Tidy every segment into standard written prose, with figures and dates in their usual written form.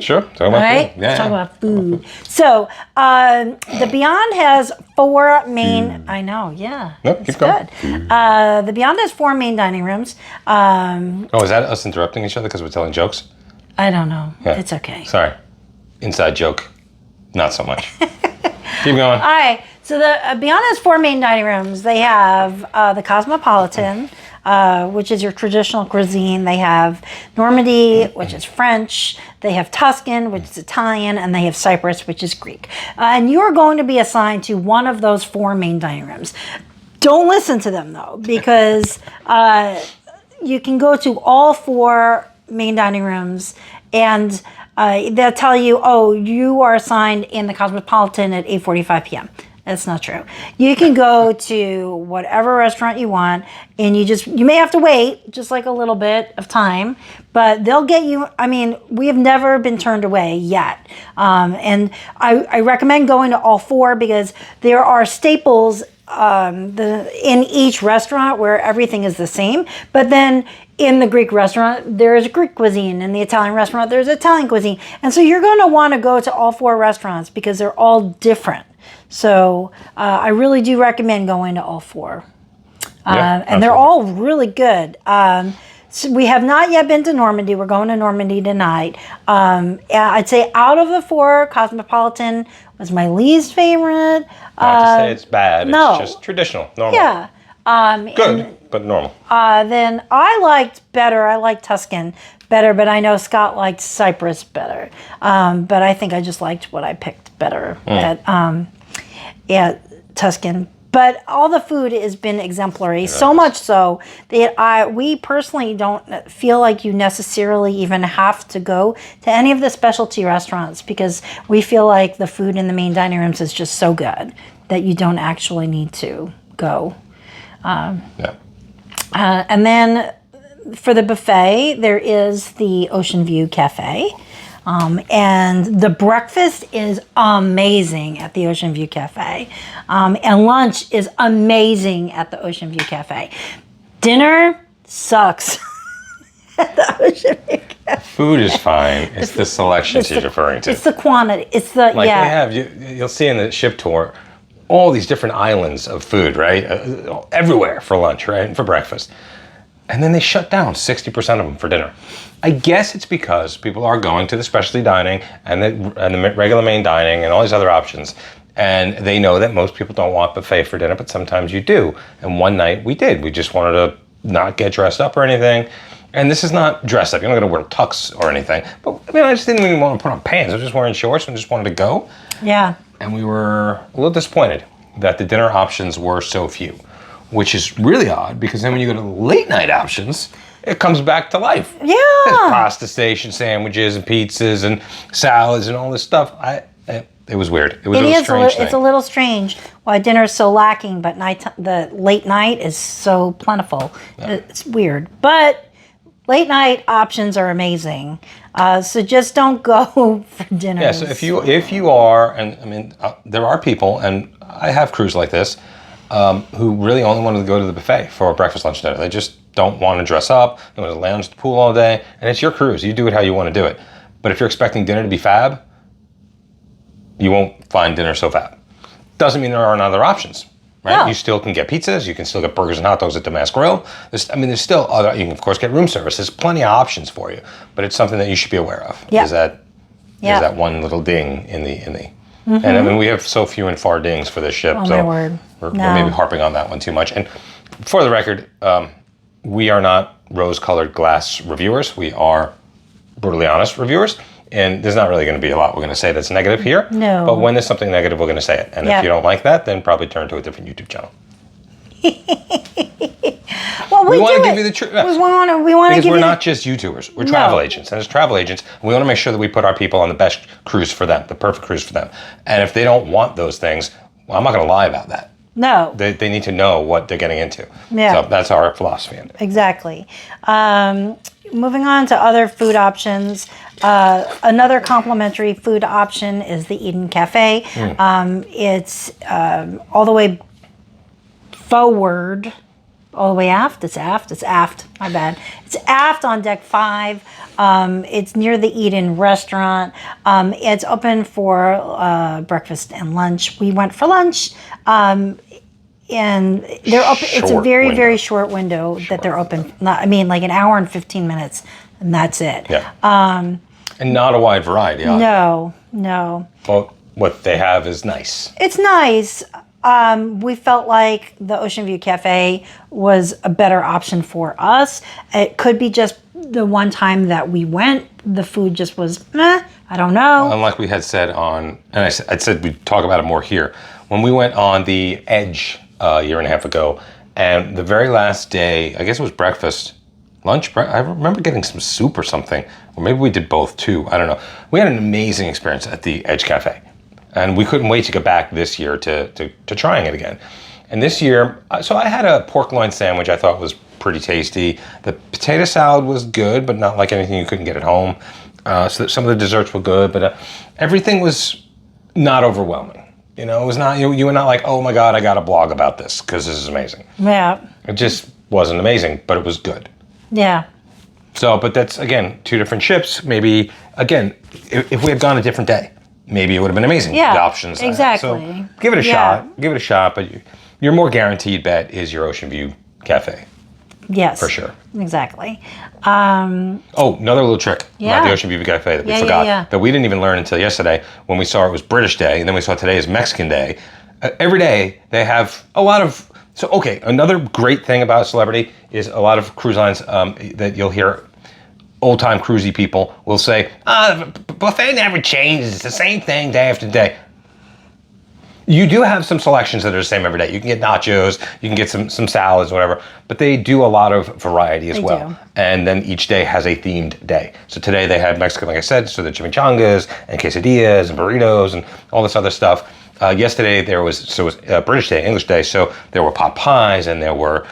Sure. Talk about All right, food. let's talk about food. So the Beyond has 4 main. I know, yeah. No, it's keep going. good. The Beyond has 4 main dining rooms. Oh, is that us interrupting each other because we're telling jokes? I don't know. Yeah. It's okay. Sorry. Inside joke. Not so much. Keep going. All right. So the Beyond has 4 main dining rooms. They have the Cosmopolitan, which is your traditional cuisine. They have Normandy, which is French. They have Tuscan, which is Italian, and they have Cyprus, which is Greek. And you are going to be assigned to one of those 4 main dining rooms. Don't listen to them though, because you can go to all 4 main dining rooms and they'll tell you, oh, you are assigned in the Cosmopolitan at 8:45 p.m. That's not true. You can go to whatever restaurant you want, and you may have to wait just like a little bit of time, but they'll get you. I mean, we have never been turned away yet. And I recommend going to all 4 because there are staples in each restaurant where everything is the same, but then in the Greek restaurant, there's Greek cuisine. In the Italian restaurant, there's Italian cuisine. And so you're going to want to go to all 4 restaurants because they're all different. So I really do recommend going to all 4. And they're all really good. So we have not yet been to Normandy. We're going to Normandy tonight. I'd say out of the 4, Cosmopolitan was my least favorite. Not to say it's bad. No. It's just traditional, normal. Yeah. Good, but normal. Then I liked Tuscan better, but I know Scott liked Cyprus better. But I think I just liked what I picked better at Tuscan. But all the food has been exemplary, so much so that we personally don't feel like you necessarily even have to go to any of the specialty restaurants because we feel like the food in the main dining rooms is just so good that you don't actually need to go. And then for the buffet, there is the Ocean View Cafe. And the breakfast is amazing at the Ocean View Cafe. And lunch is amazing at the Ocean View Cafe. Dinner sucks at the Ocean View Cafe. Food is fine. It's the selection she's referring to. It's the quantity. It's the, They have, you'll see in the ship tour, all these different islands of food, right? Everywhere for lunch, right? And for breakfast. And then they shut down 60% of them for dinner. I guess it's because people are going to the specialty dining and the regular main dining and all these other options. And they know that most people don't want buffet for dinner, but sometimes you do. And one night we did. We just wanted to not get dressed up or anything. And this is not dress up. You're not going to wear tux or anything. But I mean, I just didn't even want to put on pants. I was just wearing shorts and just wanted to go. Yeah. And we were a little disappointed that the dinner options were so few, which is really odd because then when you go to the late night options, it comes back to life. Yeah. There's pasta station sandwiches and pizzas and salads and all this stuff. It was weird. It was a strange thing. It's a little strange why dinner is so lacking, but the late night is so plentiful. Yeah. It's weird. But late night options are amazing. So just don't go for dinner. Yeah, so if you are, and I mean, there are people, and I have crews like this, who really only want to go to the buffet for breakfast, lunch, dinner. They just don't want to dress up. They want to lounge at the pool all day, and it's your cruise. You do it how you want to do it. But if you're expecting dinner to be fab, you won't find dinner so fab. Doesn't mean there aren't other options, right? No. You still can get pizzas. You can still get burgers and hot dogs at the Mass Grill. There's still other. You can of course get room service. There's plenty of options for you, but it's something that you should be aware of. Yeah. Is that one little ding in the. Mm-hmm. And I mean, we have so few and far dings for this ship, so we're maybe harping on that one too much. And for the record, we are not rose-colored glass reviewers. We are brutally honest reviewers. And there's not really going to be a lot we're going to say that's negative here. No. But when there's something negative, we're going to say it. And if you don't like that, then probably turn to a different YouTube channel. Well, we want to give you the truth. We want to give because we're not just YouTubers. We're travel agents. And as travel agents, we want to make sure that we put our people on the best cruise for them, the perfect cruise for them. And if they don't want those things, well, I'm not going to lie about that. No. They need to know what they're getting into. Yeah. So that's our philosophy. Exactly. Moving on to other food options. Another complimentary food option is the Eden Cafe. It's all the way forward All the way aft? It's aft? It's aft. My bad. It's aft on deck 5. It's near the Eden restaurant. It's open for breakfast and lunch. We went for lunch. And they're open. It's a very, very short window that they're open. I mean, like an hour and 15 minutes, and that's it. Yeah. And not a wide variety. No. Well, what they have is nice. It's nice. We felt like the Ocean View Cafe was a better option for us. It could be just the one time that we went, the food just was meh. I don't know. Unlike we had said and I said we'd talk about it more here. When we went on the Edge a year and a half ago, and the very last day, I guess it was breakfast, lunch, I remember getting some soup or something, or maybe we did both too, I don't know. We had an amazing experience at the Edge Cafe, and we couldn't wait to get back this year to trying it again. And this year, so I had a pork loin sandwich I thought was pretty tasty. The potato salad was good, but not like anything you couldn't get at home. So some of the desserts were good, but everything was not overwhelming. You know, it was not, you were not like, oh my God, I got to blog about this because this is amazing. Yeah. It just wasn't amazing, but it was good. Yeah. So, but that's, again, 2 different ships. Maybe, again, if we had gone a different day, maybe it would have been amazing. Yeah, the options. exactly. So give it a shot. Give it a shot, but your more guaranteed bet is your Ocean View Cafe. Yes. For sure. Exactly. Oh, another little trick about the Ocean View Cafe that we forgot, that we didn't even learn until yesterday when we saw it was British Day, and then we saw today is Mexican Day. Every day they have a lot of, so okay, another great thing about Celebrity is a lot of cruise lines that you'll hear old-time cruisy people will say, the buffet never changes, it's the same thing day after day. You do have some selections that are the same every day. You can get nachos, you can get some salads, whatever, but they do a lot of variety as well. Do. And then each day has a themed day. So today they had Mexican, like I said, so the chimichangas and quesadillas and burritos and all this other stuff. Yesterday it was British Day, English Day, so there were pot pies and there were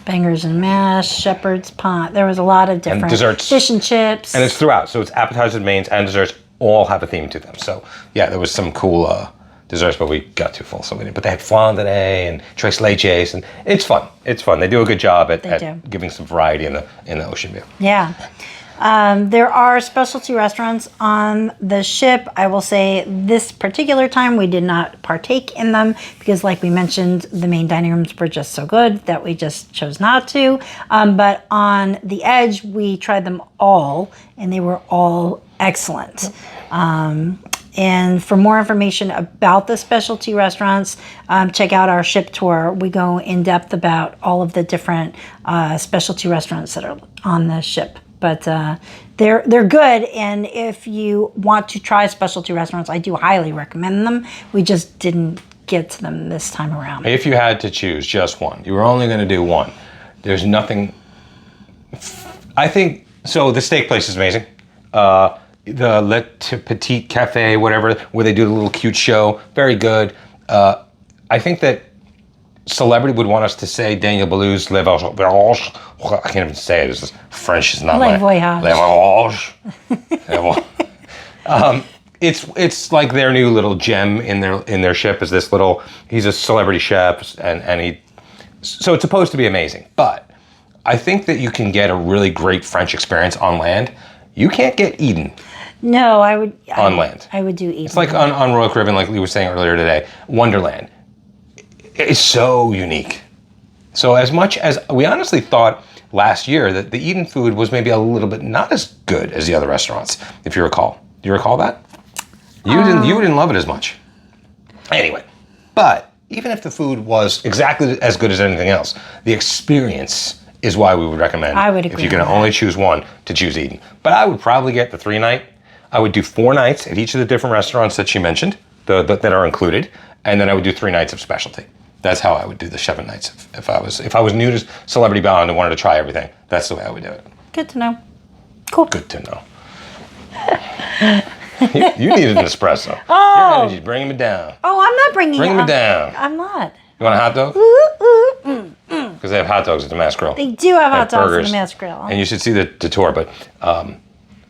bangers and mash, shepherd's pie. There was a lot of different desserts, fish and chips. And it's throughout, so it's appetizers, mains, and desserts all have a theme to them. So yeah, there was some cool desserts, but we got too full, so we didn't. But they had flan today and tres leches, and it's fun. It's fun. They do a good job at giving some variety in the Ocean View. Yeah. There are specialty restaurants on the ship. I will say this particular time we did not partake in them because, like we mentioned, the main dining rooms were just so good that we just chose not to. But on the Edge, we tried them all, and they were all excellent. And for more information about the specialty restaurants, check out our ship tour. We go in depth about all of the different specialty restaurants that are on the ship. But they're good, and if you want to try specialty restaurants, I do highly recommend them. We just didn't get to them this time around. If you had to choose just one, you were only going to do one, there's nothing. I think so. The steak place is amazing. The Le Petit Cafe, whatever, where they do the little cute show, very good. I think that Celebrity would want us to say Daniel Boulud's Le Voyage. I can't even say it. It's French is not Le Voyage. Le Voyage. It's like their new little gem in their ship is this little. He's a celebrity chef, and so it's supposed to be amazing. But I think that you can get a really great French experience on land. You can't get Eden. No, I would on land. I would do Eden. It's like on Royal Caribbean, like we were saying earlier today, Wonderland. It's so unique. So as much as we honestly thought last year that the Eden food was maybe a little bit not as good as the other restaurants, if you recall. Do you recall that? You didn't love it as much. Anyway, but even if the food was exactly as good as anything else, the experience is why we would recommend, I would agree if you're going to only choose one, to choose Eden. But I would probably get the 3-night. I would do 4 nights at each of the different restaurants that she mentioned, that are included, and then I would do 3 nights of specialty. That's how I would do the 7 nights. If I was new to Celebrity Bound and wanted to try everything, that's the way I would do it. Good to know. Cool. Good to know. you needed an espresso. Oh. Your energy's bringing me down. Oh, I'm not bringing me down. I'm not. You want a hot dog? Because they have hot dogs at the Mass Grill. They do have hot dogs burgers, at the Mass Grill. And you should see the tour, but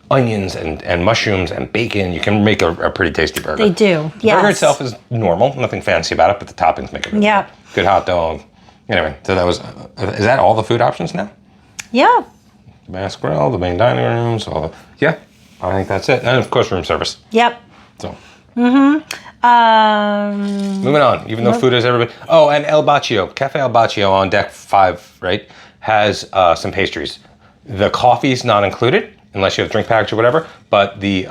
onions and mushrooms and bacon, you can make a pretty tasty burger. They do, yes. The burger itself is normal, nothing fancy about it, but the toppings make it really good. Good hot dog, Anyway, so that was, is that all the food options now? Yeah. The mass grill, the main dining rooms, all the, yeah, I think that's it. And of course, room service. Yep. So. Um, Moving on, even though food is everybody. Oh, and El Baccio, Cafe El Baccio on deck 5, right, has some pastries. The coffee's not included, unless you have a drink package or whatever, but the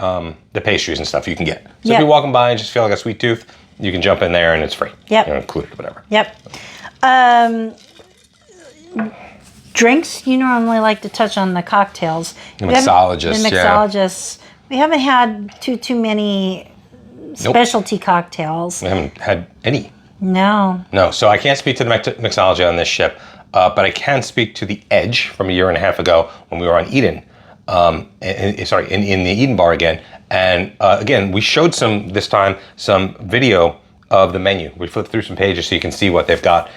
pastries and stuff you can get. So if you're walking by and just feel like a sweet tooth, you can jump in there and it's free. Yep. Included, whatever. Yep. Drinks, you normally like to touch on the cocktails. The mixologists, The mixologists. Yeah. We haven't had too many specialty cocktails. We haven't had any. No. No, so I can't speak to the mixology on this ship, but I can speak to the Edge from a year and a half ago when we were on Eden. In the Eden bar again. And again, we showed some video of the menu. We flipped through some pages so you can see what they've got.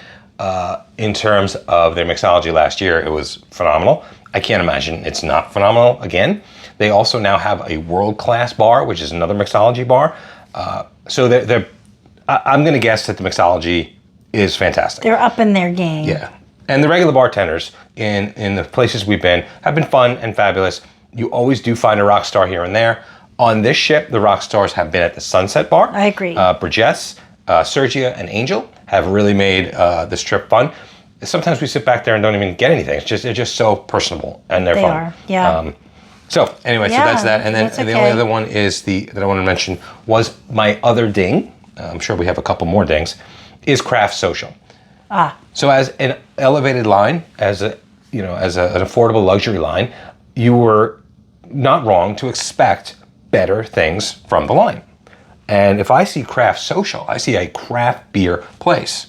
In terms of their mixology last year, it was phenomenal. I can't imagine it's not phenomenal again. They also now have a world-class bar, which is another mixology bar. So I'm going to guess that the mixology is fantastic. They're up in their game. Yeah. And the regular bartenders in the places we've been have been fun and fabulous. You always do find a rock star here and there. On this ship, the rock stars have been at the Sunset Bar. I agree. Burgess, Sergia, and Angel have really made this trip fun. Sometimes we sit back there and don't even get anything. They're just so personable and they're fun. They are, yeah. So anyway, so that's that. And then the only other one is that I want to mention was my other ding. I'm sure we have a couple more dings. Is Craft Social. So as an elevated line, as an affordable luxury line, you were not wrong to expect better things from the line. And if I see Craft Social, I see a craft beer place.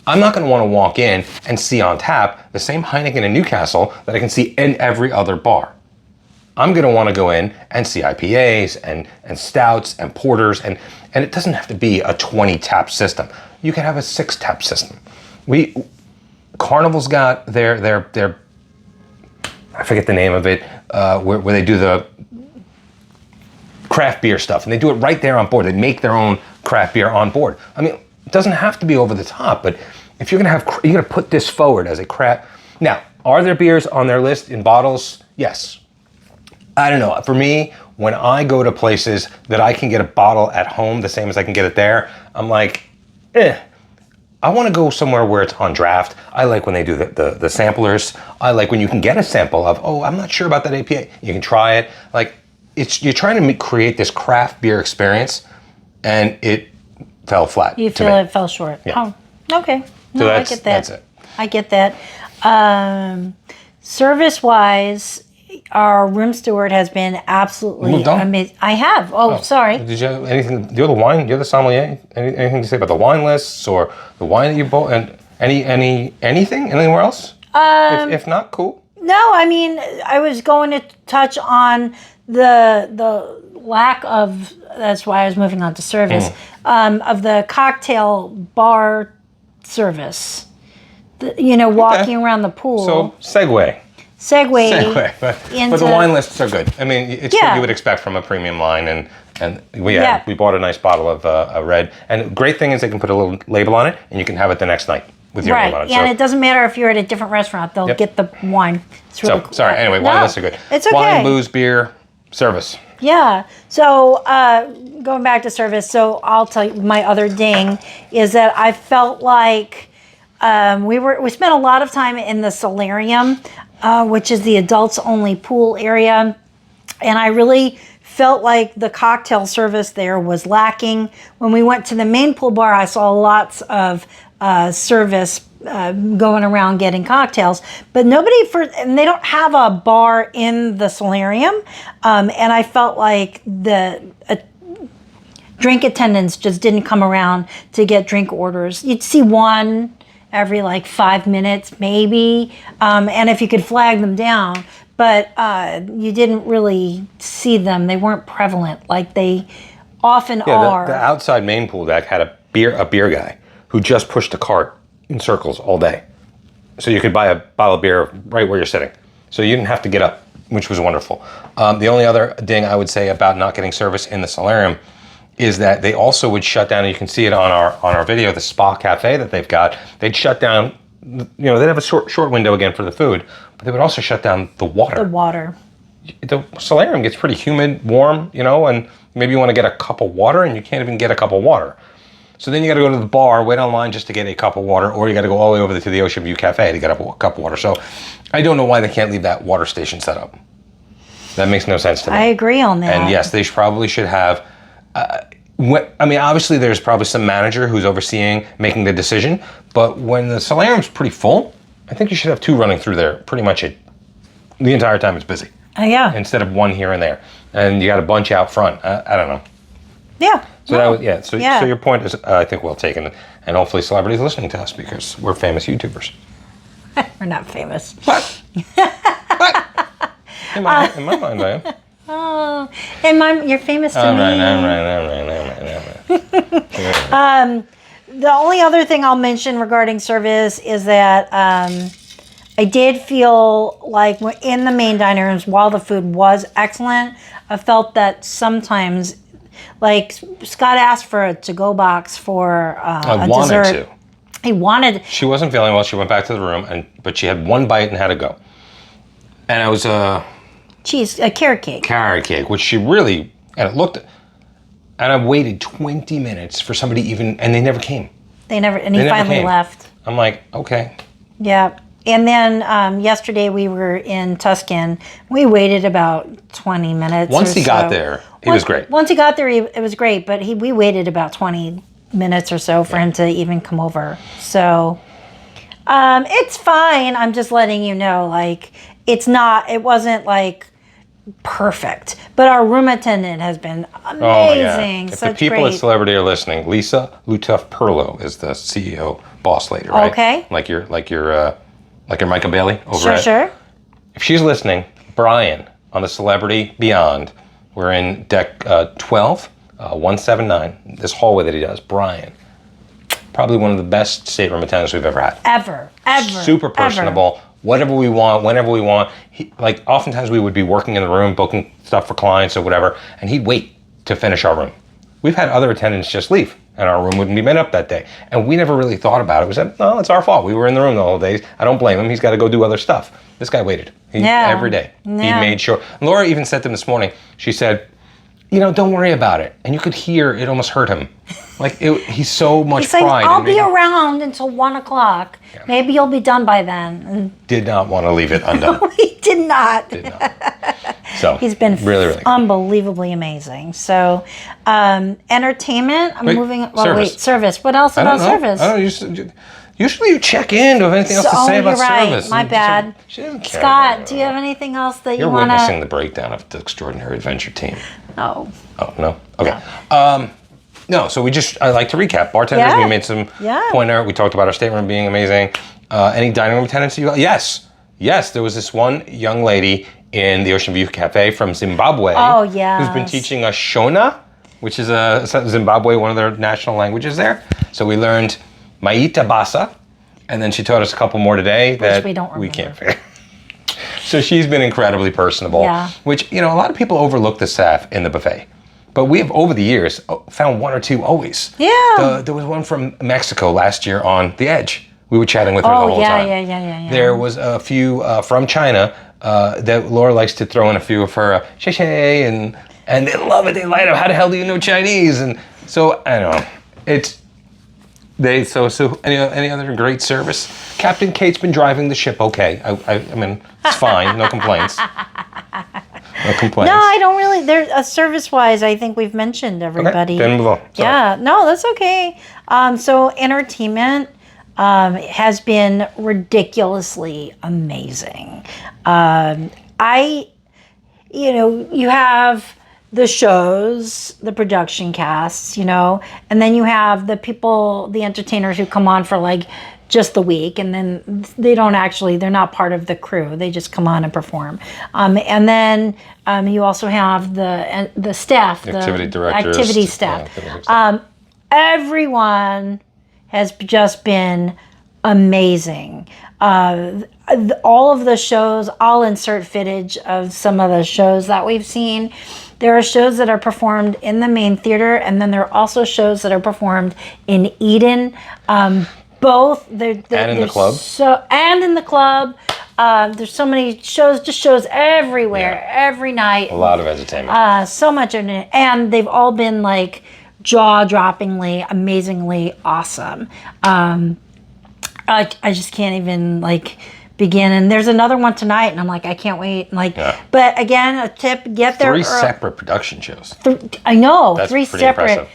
I'm not going to want to walk in and see on tap the same Heineken in Newcastle that I can see in every other bar. I'm going to want to go in and see IPAs and stouts and porters, and it doesn't have to be a 20 tap system. You can have a 6 tap system. Carnival's got their I forget the name of it, where they do the craft beer stuff, and they do it right there on board. They make their own craft beer on board. I mean, it doesn't have to be over the top, but if you're gonna put this forward as a craft. Now, are there beers on their list in bottles? Yes. I don't know. For me, when I go to places that I can get a bottle at home the same as I can get it there, I'm like, I want to go somewhere where it's on draft. I like when they do the samplers. I like when you can get a sample of, I'm not sure about that APA. You can try it. Like, you're trying to create this craft beer experience, and it fell flat. You feel it fell short. Yeah. Oh, okay. No, So I get that. That's it. I get that. Service-wise, our room steward has been absolutely amazing. I have. Oh, sorry. Did you have anything? Do you have the wine? Do you have the sommelier? Anything to say about the wine lists or the wine that you bought? And anything anywhere else? If not, cool. No, I mean, I was going to touch on the lack of. That's why I was moving on to service of the cocktail bar service. Walking around the pool. So segue. But the wine lists are good. I mean, it's what you would expect from a premium line, and we bought a nice bottle of a red. And the great thing is they can put a little label on it, and you can have it the next night with your name on it. Yeah, and it doesn't matter if you're at a different restaurant; they'll get the wine. It's really cool. Sorry. Anyway, wine lists are good. It's okay. Wine, booze, beer, service. Yeah. So going back to service, so I'll tell you my other ding is that I felt like we spent a lot of time in the solarium. Which is the adults only pool area. And I really felt like the cocktail service there was lacking. When we went to the main pool bar, I saw lots of service going around getting cocktails, but and they don't have a bar in the solarium. And I felt like the drink attendants just didn't come around to get drink orders. You'd see one every 5 minutes maybe, and if you could flag them down, but you didn't really see them. They weren't prevalent like they often are. The outside main pool deck had a beer guy who just pushed a cart in circles all day. So you could buy a bottle of beer right where you're sitting. So you didn't have to get up, which was wonderful. The only other ding I would say about not getting service in the solarium is that they also would shut down, and you can see it on our video, the spa cafe that they've got. They'd shut down they'd have a short window again for the food, but they would also shut down the water. The water. The solarium gets pretty humid, warm, and maybe you want to get a cup of water and you can't even get a cup of water. So then you got to go to the bar, wait online just to get a cup of water, or you got to go all the way over to the Ocean View Cafe to get a cup of water. So I don't know why they can't leave that water station set up. That makes no sense to me. I agree on that. And yes, they probably should have. Obviously, there's probably some manager who's overseeing making the decision. But when the solarium's pretty full, I think you should have 2 running through there pretty much the entire time it's busy. Yeah. Instead of 1 here and there, and you got a bunch out front. I don't know. Yeah. So So your point is, I think, well taken, and hopefully celebrities listening to us because we're famous YouTubers. We're not famous. What? What? In my mind, I am. Oh, and you're famous to me. I'm right. The only other thing I'll mention regarding service is that I did feel like in the main dining rooms, while the food was excellent, I felt that sometimes, like Scott asked for a to-go box for a dessert. He wanted. She wasn't feeling well. She went back to the room, but she had 1 bite and had to go. And it was a carrot cake. Carrot cake, which she really, and it looked. And I waited 20 minutes for somebody and they never came. He finally left. I'm like, okay. Yeah. And then yesterday we were in Tuscan. We waited about 20 minutes. Once he got there, he was great. Once he got there, it was great. But we waited about 20 minutes or so for him to even come over. So it's fine. I'm just letting you know, like, it wasn't like perfect. But our room attendant has been amazing. Oh, yeah. If the people great. at Celebrity are listening, Lisa Lutoff-Perlo is the CEO boss lady, right? Okay. Like your Micah Bailey over Sure. If she's listening, Brian on the Celebrity Beyond, we're in deck 12, 179, this hallway that he does. Brian, probably one of the best stateroom attendants we've ever had. Ever. Super personable. Whatever we want, whenever we want. Oftentimes we would be working in the room, booking stuff for clients or whatever, and he'd wait to finish our room. We've had other attendants just leave, and our room wouldn't be made up that day. And we never really thought about it. We said, no, it's our fault. We were in the room the whole day. I don't blame him. He's got to go do other stuff. This guy waited. Every day. Yeah. He made sure. Laura even said to him this morning, she said, don't worry about it. And you could hear it almost hurt him. He's so much pride. He's like, I'll be around until 1 o'clock. Yeah. Maybe you'll be done by then. And did not want to leave it undone. No, he did not. So he's been really unbelievably amazing. So entertainment. Service. What else about service? I don't know. Usually you check in. Do you have anything else to say about service? My bad. She doesn't care. Scott, do you have anything else that you want to... You're witnessing the breakdown of the Extraordinary Adventure team. Oh. Oh, no? Okay. No, so I like to recap. Bartenders, we made some pointer. We talked about our stateroom being amazing. Any dining room attendants you got? Yes. There was this one young lady in the Ocean View Cafe from Zimbabwe. Oh, yeah. Who's been teaching us Shona, which is Zimbabwe, one of their national languages there. So we learned Maita Basa, and then she taught us a couple more today that we can't figure. So she's been incredibly personable, which, a lot of people overlook the staff in the buffet. But we have, over the years, found 1 or 2 always. Yeah. There was one from Mexico last year on The Edge. We were chatting with her the whole time. Yeah. There was a few from China that Laura likes to throw in a few of her and they love it. They light up. How the hell do you know Chinese? And so, I don't know. So any other great service? Captain Kate's been driving the ship okay. I mean, it's fine. No complaints. No complaints. No, I don't really. Service-wise, I think we've mentioned everybody. Okay, then move on. Sorry. Yeah, no, that's okay. So entertainment has been ridiculously amazing. You have the shows, the production casts, and then you have the people, the entertainers who come on for just the week, and then they're not part of the crew. They just come on and perform. And then you also have the staff, the activity directors, activity staff. Everyone has just been amazing. All of the shows, I'll insert footage of some of the shows that we've seen. There are shows that are performed in the main theater, and then there are also shows that are performed in Eden. Both. And in the club? And in the club. There's so many shows, just shows everywhere, every night. A lot of entertainment. So much in it. And they've all been like jaw-droppingly, amazingly awesome. I just can't even like begin. And there's another one tonight, and I'm like, I can't wait. Like, but again, a tip: get there. 3 separate production shows. I know. That's 3 pretty separate. impressive.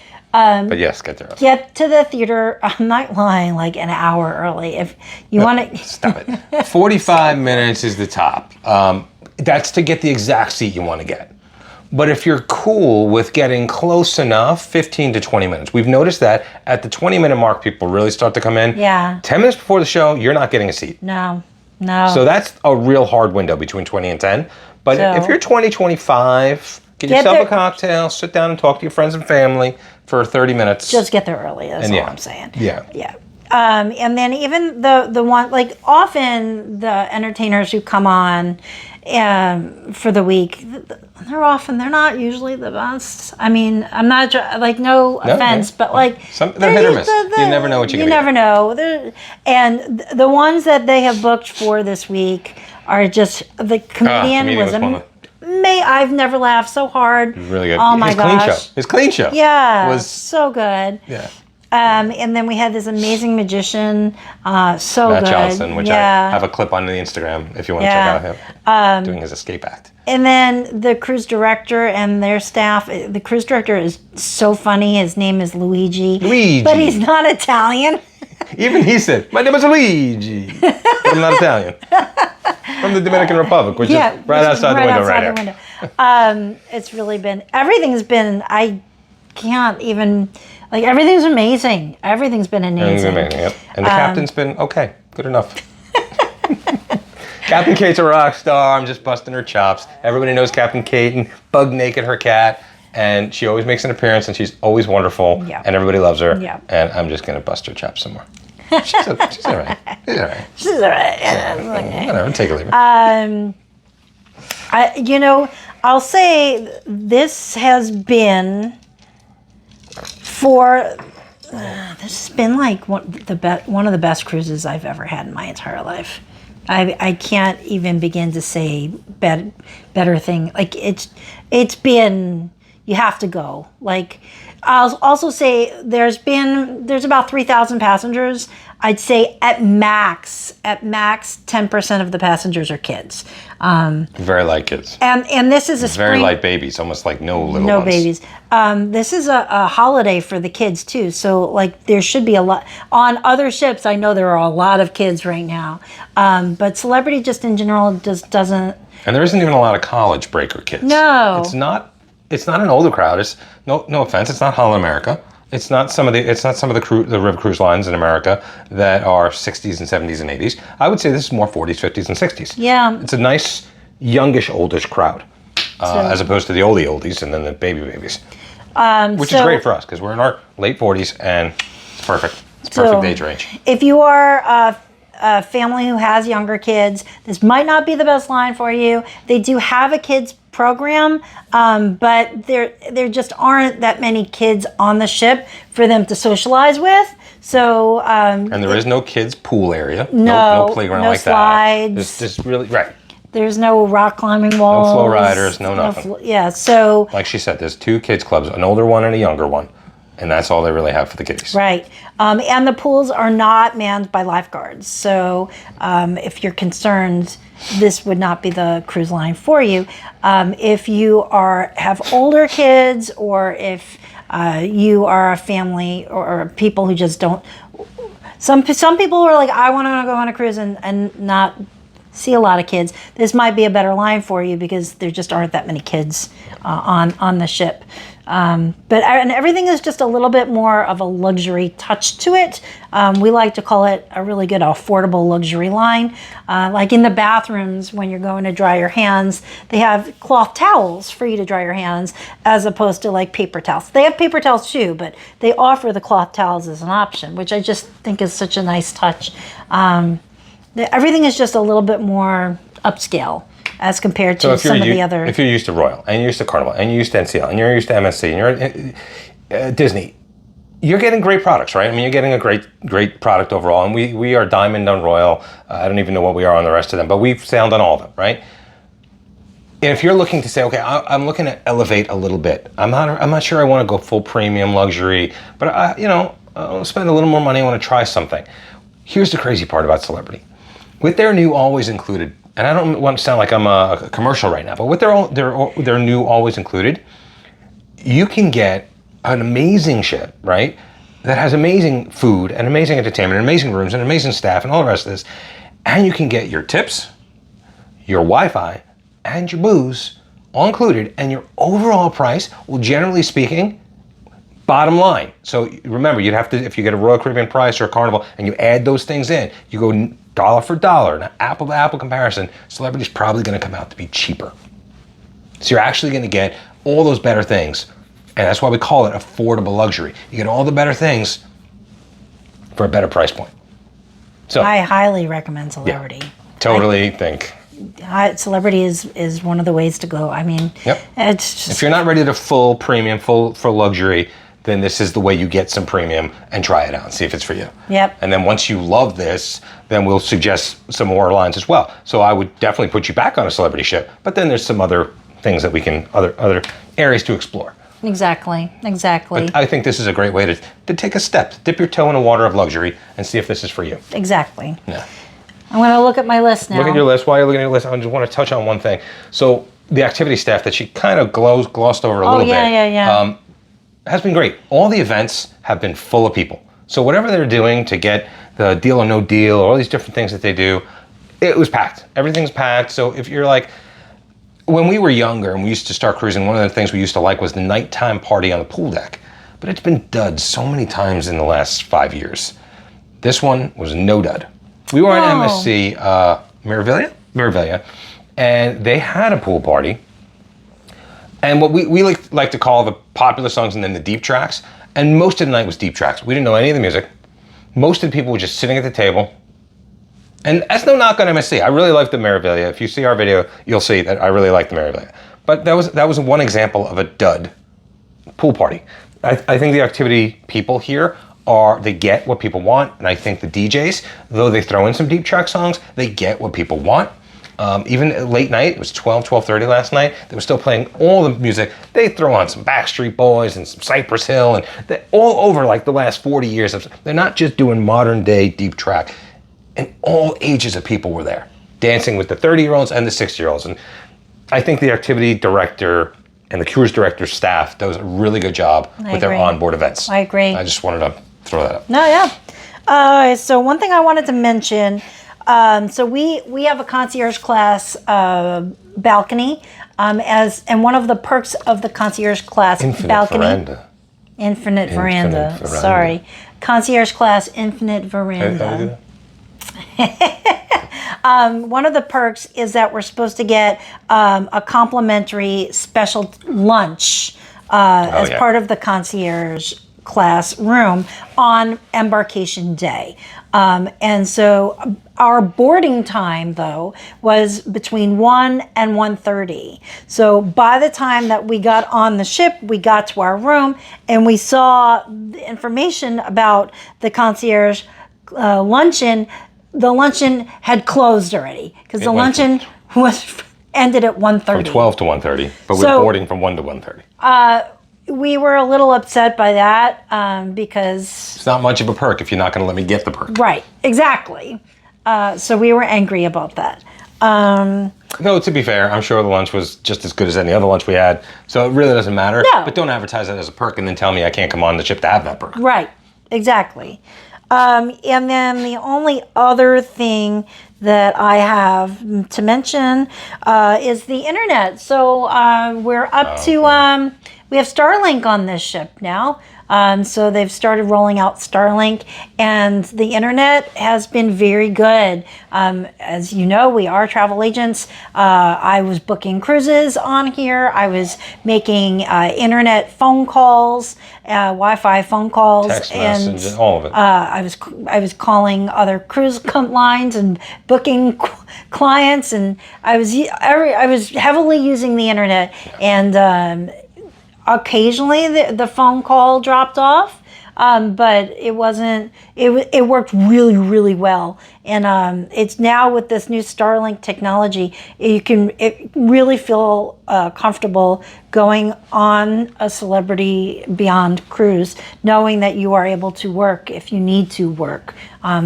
But yes, get there. Get to the theater. I'm not lying. Like an hour early, if you want to. Stop it. 45 minutes is the top. That's to get the exact seat you want to get. But if you're cool with getting close enough, 15 to 20 minutes. We've noticed that at the 20-minute mark, people really start to come in. Yeah. 10 minutes before the show, you're not getting a seat. No. So that's a real hard window between 20 and 10. But if you're 20, 25, get yourself a cocktail, sit down and talk to your friends and family for 30 minutes. Just get there early, that's all I'm saying. Yeah. And then even the one, like often the entertainers who come on for the week, they're not usually the best. I mean, I'm not like no offense, but like they're hit or miss. You never know what you're gonna get. You never know. And the ones that they have booked for this week are just the comedian was I've never laughed so hard. Really good. Oh my gosh. His clean show. Yeah. Was so good. Yeah. And then we had this amazing magician, Matt good. Johnson, which I have a clip on the Instagram if you want to check out him doing his escape act. And then the cruise director and their staff. The cruise director is so funny. His name is Luigi. But he's not Italian. Even he said, "My name is Luigi, but I'm not Italian." From the Dominican Republic, which is right outside the window. It's really been, everything's been, I can't even, like everything's amazing. Everything's been amazing. And the captain's been okay, good enough. Captain Kate's a rock star. I'm just busting her chops. Everybody knows Captain Kate and Bug Naked, her cat. And she always makes an appearance, and she's always wonderful, and everybody loves her. And I'm just going to bust her chops some more. She's all right. She's all right. She's all right. Whatever, take it or leave it. I'll say this has been this has been like one of the best cruises I've ever had in my entire life. I can't even begin to say better thing. Like it's been, you have to go. Like I'll also say there's about 3,000 passengers. I'd say at max 10% of the passengers are kids. Very light kids. And this is a very light babies, almost like no little ones. No babies. This is a holiday for the kids too. So like there should be a lot on other ships. I know there are a lot of kids right now, but Celebrity just in general just doesn't. And there isn't even a lot of college breaker kids. No, it's not. It's not an older crowd. It's no offense. It's not Holland America. It's not some of the river cruise lines in America that are 60s and 70s and 80s. I would say this is more 40s, 50s, and 60s. Yeah. It's a nice, youngish, oldish crowd, as opposed to the oldies and then the babies. Which is great for us because we're in our late 40s and it's perfect. It's perfect age range. If you are a family who has younger kids, this might not be the best line for you. They do have a kids program, but there just aren't that many kids on the ship for them to socialize with. So and there is no kids pool area. No playground no like slides. That. There's really right. There's no rock climbing walls. No flow riders. No nothing. So like she said, there's 2 kids clubs, an older one and a younger one. And that's all they really have for the kiddies. Right. And the pools are not manned by lifeguards. So if you're concerned, this would not be the cruise line for you. If you have older kids, or if you are a family or people who just don't. Some people are like, I want to go on a cruise and not see a lot of kids. This might be a better line for you because there just aren't that many kids on the ship. But everything is just a little bit more of a luxury touch to it. We like to call it a really good affordable luxury line. Like in the bathrooms, when you're going to dry your hands, they have cloth towels for you to dry your hands as opposed to like paper towels. They have paper towels too, but they offer the cloth towels as an option, which I just think is such a nice touch. Everything is just a little bit more upscale as compared to some of the other. If you're used to Royal, and you're used to Carnival, and you're used to NCL, and you're used to MSC, and you're Disney, you're getting great products, right? I mean, you're getting a great product overall. And we are Diamond on Royal. I don't even know what we are on the rest of them, but we've sailed on all of them, right? And if you're looking to say, okay, I'm looking to elevate a little bit. I'm not sure I want to go full premium luxury, but I'll spend a little more money. I want to try something. Here's the crazy part about Celebrity. With their new Always Included, and I don't want to sound like I'm a commercial right now, but with their new Always Included, you can get an amazing ship, right? That has amazing food and amazing entertainment and amazing rooms and amazing staff and all the rest of this. And you can get your tips, your Wi-Fi, and your booze all included, and your overall price will, generally speaking, bottom line. So remember, you'd have to, if you get a Royal Caribbean price or a Carnival and you add those things in, you go dollar for dollar, an apple to apple comparison, Celebrity's probably going to come out to be cheaper. So you're actually going to get all those better things, and that's why we call it affordable luxury. You get all the better things for a better price point. So I highly recommend Celebrity. Yeah, totally think. Celebrity is one of the ways to go. I mean, it's just, if you're not ready to full premium, full luxury, then this is the way you get some premium and try it out and see if it's for you. Yep. And then once you love this, then we'll suggest some more lines as well. So I would definitely put you back on a Celebrity ship, but then there's some other things that we can, other areas to explore. Exactly. But I think this is a great way to take a step, dip your toe in the water of luxury and see if this is for you. Exactly. Yeah. I'm going to look at my list now. Look at your list. While you're looking at your list, I just want to touch on one thing. So the activity staff that she kind of glossed over a little bit. Has been great. All the events have been full of people. So whatever they're doing to get the Deal or No Deal, or all these different things that they do, it was packed. Everything's packed. So if you're like, when we were younger and we used to start cruising, one of the things we used to like was the nighttime party on the pool deck. But it's been dud so many times in the last 5 years. This one was no dud. We were on MSC Meraviglia, and they had a pool party. And what we like to call the popular songs and then the deep tracks. And most of the night was deep tracks. We didn't know any of the music. Most of the people were just sitting at the table. And that's no knock on MSC. I really like the Meraviglia. If you see our video, you'll see that I really like the Meraviglia. But that was one example of a dud pool party. I think the activity people here they get what people want, and I think the DJs, though they throw in some deep track songs, they get what people want. Even late night, it was 12:30 last night, they were still playing all the music. They throw on some Backstreet Boys and some Cypress Hill, and they're all over like the last 40 years. They're not just doing modern day deep track. And all ages of people were there, dancing with the 30-year-olds and the 60-year-olds. And I think the activity director and the cruise director staff does a really good job with their onboard events. I agree. I just wanted to throw that up. No, yeah. So one thing I wanted to mention, so we have a concierge class balcony, and one of the perks of the concierge class balcony. Infinite veranda. Sorry. Concierge class infinite veranda. One of the perks is that we're supposed to get a complimentary special lunch as part of the concierge class room on Embarkation Day. And so our boarding time, though, was between 1 and 1:30. So by the time that we got on the ship, we got to our room and we saw the information about the concierge luncheon. The luncheon had closed already because the luncheon was ended at 1:30. From 12 to 1:30, but we were boarding from 1 to 1:30. We were a little upset by that because it's not much of a perk if you're not going to let me get the perk. Right, exactly. So we were angry about that. No, to be fair, I'm sure the lunch was just as good as any other lunch we had, so it really doesn't matter. No. But don't advertise that as a perk and then tell me I can't come on the ship to have that perk. Right, exactly. And then the only other thing that I have to mention is the internet. So we're up to, we have Starlink on this ship now. So they've started rolling out Starlink, and the internet has been very good. As you know, we are travel agents. I was booking cruises on here. I was making internet phone calls, Wi-Fi phone calls, text and messages, all of it. I was calling other cruise lines and booking clients, and I was heavily using the internet, and occasionally the phone call dropped off, but it wasn't. It worked really, really well, and it's now with this new Starlink technology, it really feel comfortable going on a Celebrity Beyond cruise, knowing that you are able to work if you need to work.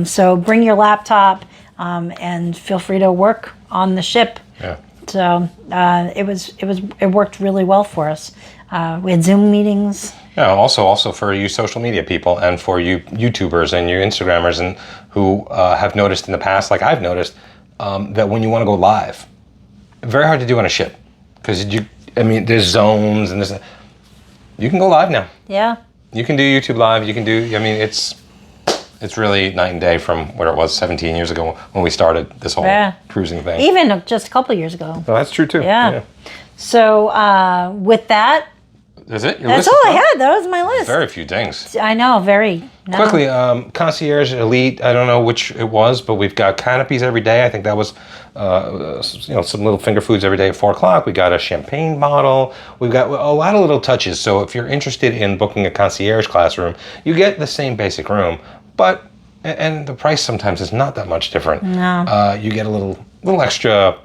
So bring your laptop and feel free to work on the ship. Yeah. So it worked really well for us. We had Zoom meetings. Yeah. Also for you social media people and for you YouTubers and you Instagrammers and who have noticed in the past, like I've noticed, that when you want to go live, very hard to do on a ship because there's zones and you can go live now. Yeah. You can do YouTube live. You can do. It's really night and day from where it was 17 years ago when we started this whole cruising thing. Even just a couple of years ago. Well, that's true too. Yeah. So with that, is it? That's all I had. That was my list. Very few things. I know, very. No. Quickly, Concierge Elite, I don't know which it was, but we've got canopies every day. I think that was, some little finger foods every day at 4 o'clock. We got a champagne bottle. We've got a lot of little touches. So if you're interested in booking a concierge classroom, you get the same basic room, and the price sometimes is not that much different. No. You get a little extra,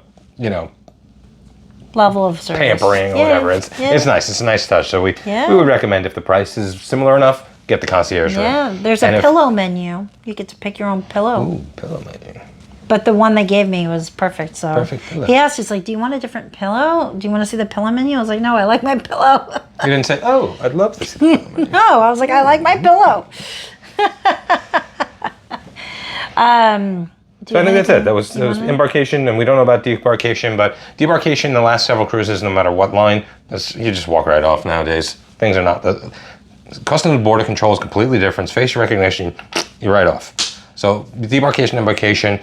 level of service. Pampering or whatever. It's nice. It's a nice touch. So we would recommend if the price is similar enough, get the concierge room. Yeah, there's a pillow menu. You get to pick your own pillow. Ooh, pillow menu. But the one they gave me was perfect. So perfect pillow. He asked, he's like, "Do you want a different pillow? Do you want to see the pillow menu?" I was like, "No, I like my pillow." You didn't say, "Oh, I'd love to see the pillow menu." No, I was like, "I like my pillow." So I think that's it. That was Embarkation, and we don't know about debarkation, but debarkation, the last several cruises, no matter what line, you just walk right off nowadays. Things are not... The customs border control is completely different. Facial recognition, you're right off. So debarkation, embarkation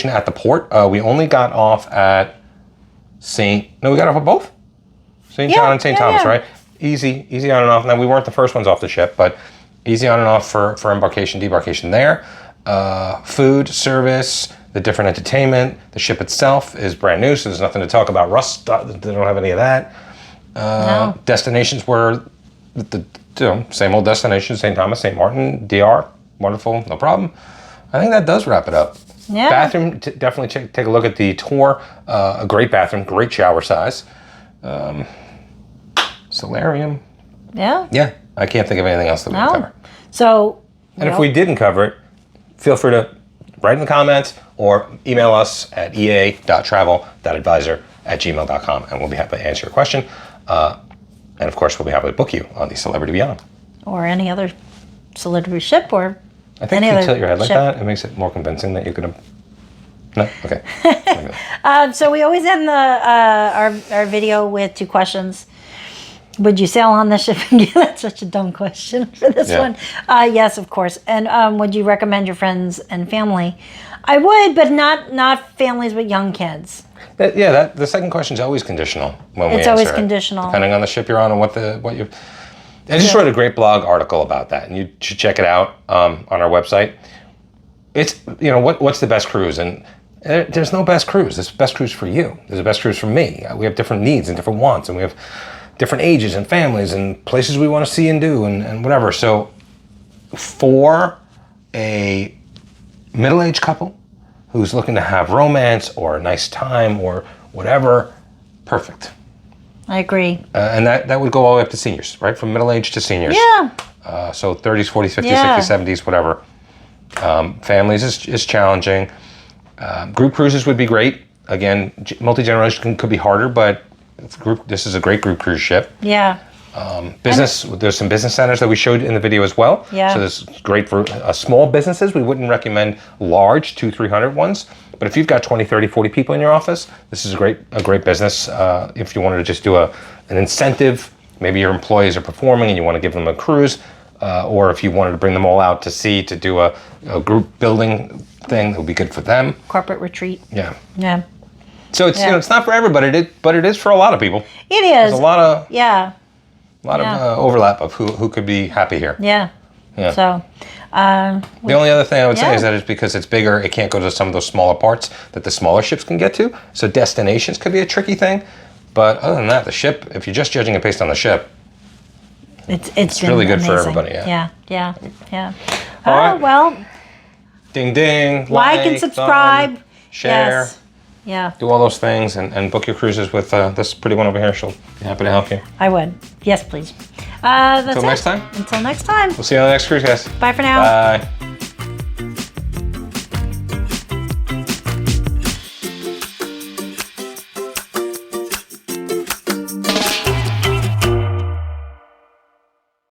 at the port. We only got off at we got off at both? St. John and St. Thomas, right? Easy on and off. Now, we weren't the first ones off the ship, but easy on and off for embarkation, debarkation there. Food, service, the different entertainment. The ship itself is brand new, so there's nothing to talk about. Rust, they don't have any of that. No. Destinations were the same old destinations, St. Thomas, St. Martin, DR, wonderful, no problem. I think that does wrap it up. Yeah. Bathroom, definitely take a look at the tour. A great bathroom, great shower size. Solarium. Yeah. Yeah, I can't think of anything else that we can cover. So... And if we didn't cover it, feel free to write in the comments or email us at ea.travel.advisor@gmail.com, and we'll be happy to answer your question. And of course, we'll be happy to book you on the Celebrity Beyond. Or any other celebrity ship, or I think if you tilt your head like that, it makes it more convincing that you could have... No? Okay. So we always end our video with 2 questions. Would you sail on the ship again? That's such a dumb question for this one. Yes, of course. And would you recommend your friends and family? I would, but not families with young kids. The second question is always conditional when we answer it. It's always conditional. Depending on the ship you're on and what you... I just wrote a great blog article about that, and you should check it out on our website. It's, what's the best cruise? And there's no best cruise. There's the best cruise for you. There's a best cruise for me. We have different needs and different wants, and we have different ages and families and places we want to see and do and whatever. So for a middle-aged couple who's looking to have romance or a nice time or whatever, perfect. I agree. And that would go all the way up to seniors, right? From middle-aged to seniors. Yeah. So 30s, 40s, 50s, 60s, 70s, whatever. Families is challenging. Group cruises would be great. Again, multi-generation could be harder, but this is a great group cruise ship. Yeah. Business, there's some business centers that we showed in the video as well. Yeah. So this is great for small businesses. We wouldn't recommend large 200-300 ones, but if you've got 20, 30, 40 people in your office, this is a great business. If you wanted to just do an incentive, maybe your employees are performing and you want to give them a cruise, or if you wanted to bring them all out to sea to do a group building thing, it would be good for them. Corporate retreat. Yeah. Yeah. So it's it's not for everybody, but it is for a lot of people. It is. There's a lot of of overlap of who could be happy here. Yeah. Yeah. So the only other thing I would say is that it's because it's bigger, it can't go to some of those smaller parts that the smaller ships can get to. So destinations could be a tricky thing. But other than that, the ship, if you're just judging it based on the ship, It's been really good for amazing. everybody, yeah. Yeah. All Oh, right. well, Ding, ding. like and subscribe. thumb, share. Yes. Yeah, Do all those things and book your cruises with this pretty one over here. She'll be happy to help you. I would. Yes, please. That's Until it. next time. Until next time. We'll see you on the next cruise, guys. Bye for now. Bye.